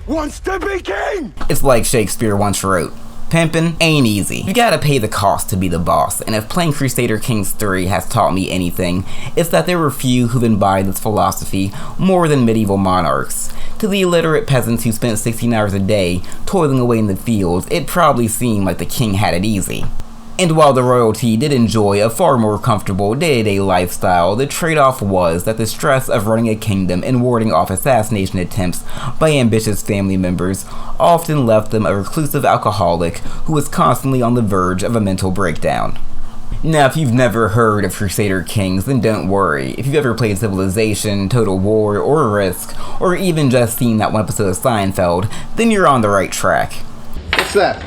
wants to be king! It's like Shakespeare once wrote. Pimpin' ain't easy. You gotta pay the cost to be the boss, and if playing Crusader Kings 3 has taught me anything, it's that there were few who've embodied this philosophy more than medieval monarchs. To the illiterate peasants who spent 16 hours a day toiling away in the fields, it probably seemed like the king had it easy. And while the royalty did enjoy a far more comfortable day-to-day lifestyle, the trade-off was that the stress of running a kingdom and warding off assassination attempts by ambitious family members often left them a reclusive alcoholic who was constantly on the verge of a mental breakdown. Now, if you've never heard of Crusader Kings, then don't worry. If you've ever played Civilization, Total War, or Risk, or even just seen that one episode of Seinfeld, then you're on the right track. What's that?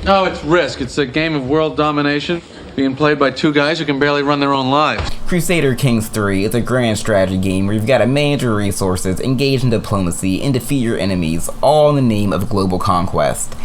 Oh, it's Risk. It's a game of world domination being played by two guys who can barely run their own lives. Crusader Kings 3 is a grand strategy game where you've got to manage your resources, engage in diplomacy, and defeat your enemies, all in the name of global conquest.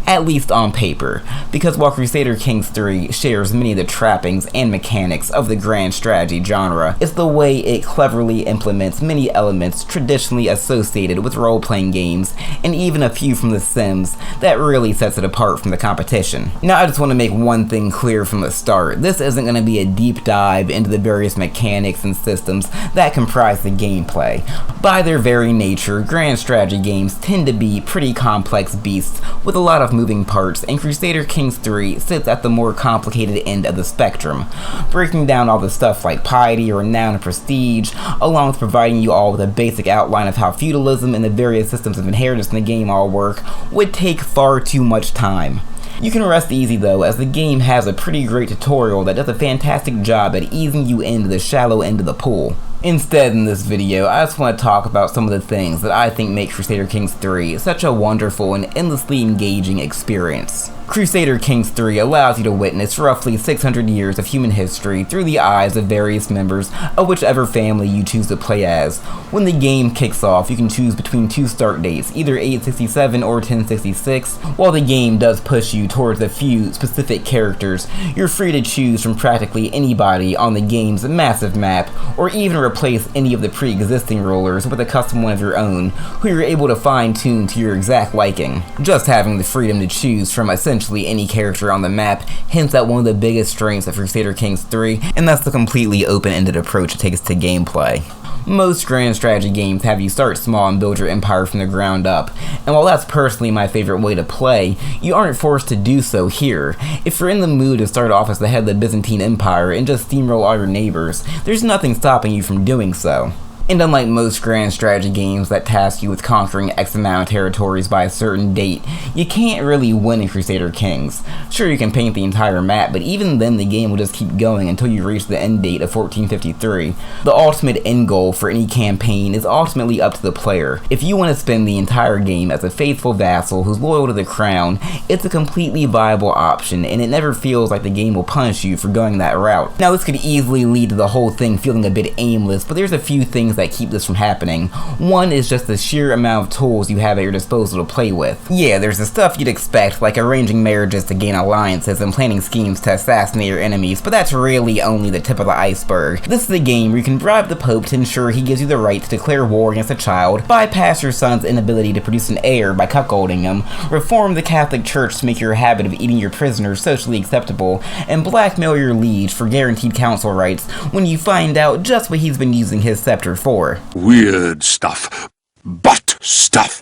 At least on paper, because while Crusader Kings 3 shares many of the trappings and mechanics of the grand strategy genre, it's the way it cleverly implements many elements traditionally associated with role-playing games, and even a few from The Sims, that really sets it apart from the competition. Now, I just want to make one thing clear from the start. This isn't going to be a deep dive into the various mechanics and systems that comprise the gameplay. By their very nature, grand strategy games tend to be pretty complex beasts with a lot of moving parts, and Crusader Kings 3 sits at the more complicated end of the spectrum, breaking down all the stuff like piety, renown, and prestige, along with providing you all with a basic outline of how feudalism and the various systems of inheritance in the game all work, would take far too much time. You can rest easy though, as the game has a pretty great tutorial that does a fantastic job at easing you into the shallow end of the pool. Instead, in this video, I just want to talk about some of the things that I think make Crusader Kings 3 such a wonderful and endlessly engaging experience. Crusader Kings 3 allows you to witness roughly 600 years of human history through the eyes of various members of whichever family you choose to play as. When the game kicks off, you can choose between two start dates, either 867 or 1066. While the game does push you towards a few specific characters, you're free to choose from practically anybody on the game's massive map, or even replace any of the pre-existing rulers with a custom one of your own, who you're able to fine-tune to your exact liking. Just having the freedom to choose from essentially any character on the map hints at one of the biggest strengths of Crusader Kings 3, and that's the completely open-ended approach it takes to gameplay. Most grand strategy games have you start small and build your empire from the ground up, and while that's personally my favorite way to play, you aren't forced to do so here. If you're in the mood to start off as the head of the Byzantine Empire and just steamroll all your neighbors, there's nothing stopping you from doing so. And unlike most grand strategy games that task you with conquering X amount of territories by a certain date, you can't really win in Crusader Kings. Sure, you can paint the entire map, but even then the game will just keep going until you reach the end date of 1453. The ultimate end goal for any campaign is ultimately up to the player. If you want to spend the entire game as a faithful vassal who's loyal to the crown, it's a completely viable option, and it never feels like the game will punish you for going that route. Now, this could easily lead to the whole thing feeling a bit aimless, but there's a few things that keep this from happening. One is just the sheer amount of tools you have at your disposal to play with. Yeah, there's the stuff you'd expect, like arranging marriages to gain alliances and planning schemes to assassinate your enemies, but that's really only the tip of the iceberg. This is a game where you can bribe the Pope to ensure he gives you the right to declare war against a child, bypass your son's inability to produce an heir by cuckolding him, reform the Catholic Church to make your habit of eating your prisoners socially acceptable, and blackmail your liege for guaranteed council rights when you find out just what he's been using his scepter for. Weird stuff. Butt stuff.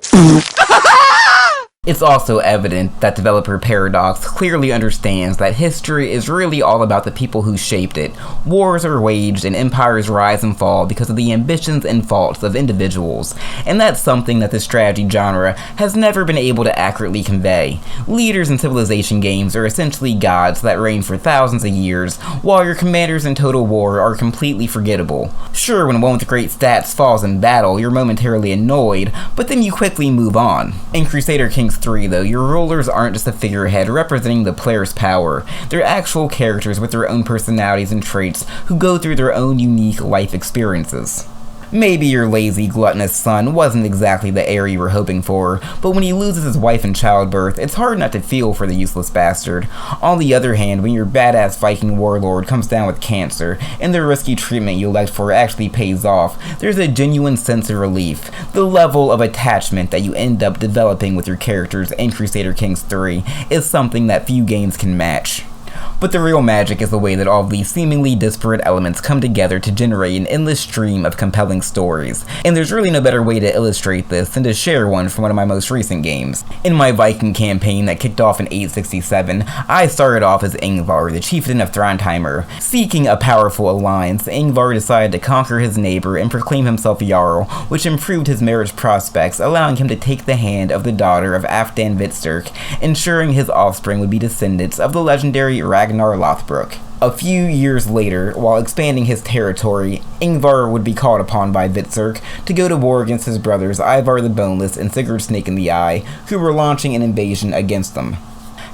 It's also evident that developer Paradox clearly understands that history is really all about the people who shaped it. Wars are waged and empires rise and fall because of the ambitions and faults of individuals, and that's something that the strategy genre has never been able to accurately convey. Leaders in civilization games are essentially gods that reign for thousands of years, while your commanders in Total War are completely forgettable. Sure, when one with great stats falls in battle, you're momentarily annoyed, but then you quickly move on. In Crusader Kings 3, though, your rulers aren't just a figurehead representing the player's power. They're actual characters with their own personalities and traits who go through their own unique life experiences. Maybe your lazy, gluttonous son wasn't exactly the heir you were hoping for, but when he loses his wife in childbirth, it's hard not to feel for the useless bastard. On the other hand, when your badass Viking warlord comes down with cancer, and the risky treatment you elect for actually pays off, there's a genuine sense of relief. The level of attachment that you end up developing with your characters in Crusader Kings 3 is something that few games can match. But the real magic is the way that all of these seemingly disparate elements come together to generate an endless stream of compelling stories, and there's really no better way to illustrate this than to share one from one of my most recent games. In my Viking campaign that kicked off in 867, I started off as Ingvar, the chieftain of Thrandheimer. Seeking a powerful alliance, Ingvar decided to conquer his neighbor and proclaim himself Jarl, which improved his marriage prospects, allowing him to take the hand of the daughter of Afdan Vitserk, ensuring his offspring would be descendants of the legendary Ragnar Lothbrok. A few years later, while expanding his territory, Ingvar would be called upon by Vitserk to go to war against his brothers Ivar the Boneless and Sigurd Snake in the Eye, who were launching an invasion against them.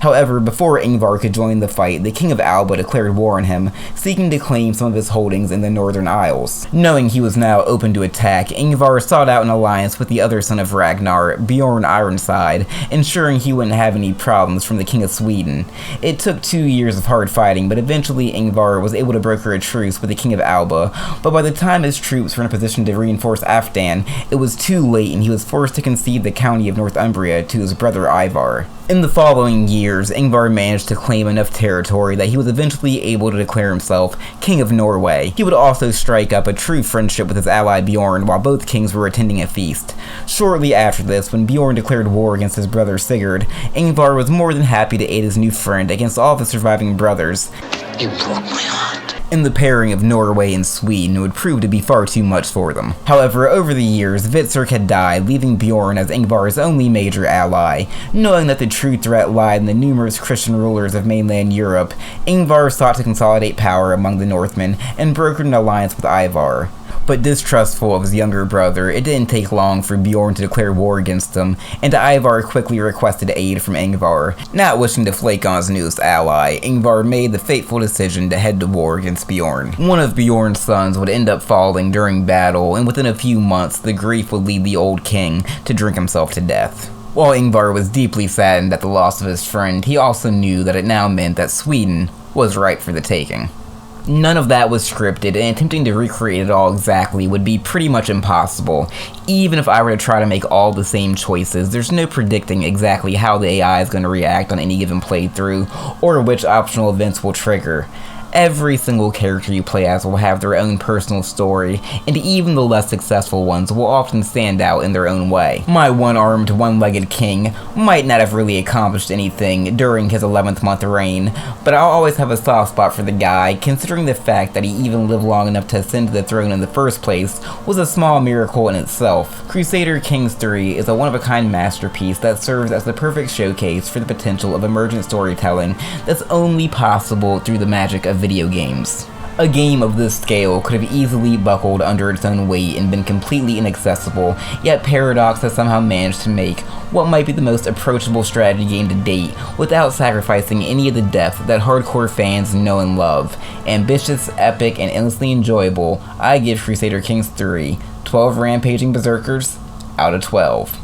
However, before Ingvar could join the fight, the King of Alba declared war on him, seeking to claim some of his holdings in the Northern Isles. Knowing he was now open to attack, Ingvar sought out an alliance with the other son of Ragnar, Bjorn Ironside, ensuring he wouldn't have any problems from the King of Sweden. It took 2 years of hard fighting, but eventually Ingvar was able to broker a truce with the King of Alba, but by the time his troops were in a position to reinforce Afdan, it was too late and he was forced to concede the county of Northumbria to his brother Ivar. In the following years, Ingvar managed to claim enough territory that he was eventually able to declare himself King of Norway. He would also strike up a true friendship with his ally Bjorn while both kings were attending a feast. Shortly after this, when Bjorn declared war against his brother Sigurd, Ingvar was more than happy to aid his new friend against all of his surviving brothers. You broke my heart. And the pairing of Norway and Sweden would prove to be far too much for them. However, over the years, Vitserk had died, leaving Bjorn as Ingvar's only major ally. Knowing that the true threat lied in the numerous Christian rulers of mainland Europe, Ingvar sought to consolidate power among the Northmen and brokered an alliance with Ivar. But distrustful of his younger brother, it didn't take long for Bjorn to declare war against him, and Ivar quickly requested aid from Ingvar. Not wishing to flake on his newest ally, Ingvar made the fateful decision to head to war against Bjorn. One of Bjorn's sons would end up falling during battle, and within a few months, the grief would lead the old king to drink himself to death. While Ingvar was deeply saddened at the loss of his friend, he also knew that it now meant that Sweden was ripe for the taking. None of that was scripted, and attempting to recreate it all exactly would be pretty much impossible. Even if I were to try to make all the same choices, there's no predicting exactly how the AI is going to react on any given playthrough, or which optional events will trigger. Every single character you play as will have their own personal story, and even the less successful ones will often stand out in their own way. My one-armed, one-legged king might not have really accomplished anything during his 11th month reign, but I'll always have a soft spot for the guy, considering the fact that he even lived long enough to ascend to the throne in the first place was a small miracle in itself. Crusader Kings 3 is a one-of-a-kind masterpiece that serves as the perfect showcase for the potential of emergent storytelling that's only possible through the magic of video games. A game of this scale could have easily buckled under its own weight and been completely inaccessible, yet Paradox has somehow managed to make what might be the most approachable strategy game to date without sacrificing any of the depth that hardcore fans know and love. Ambitious, epic, and endlessly enjoyable, I give Crusader Kings 3 12 rampaging berserkers out of 12.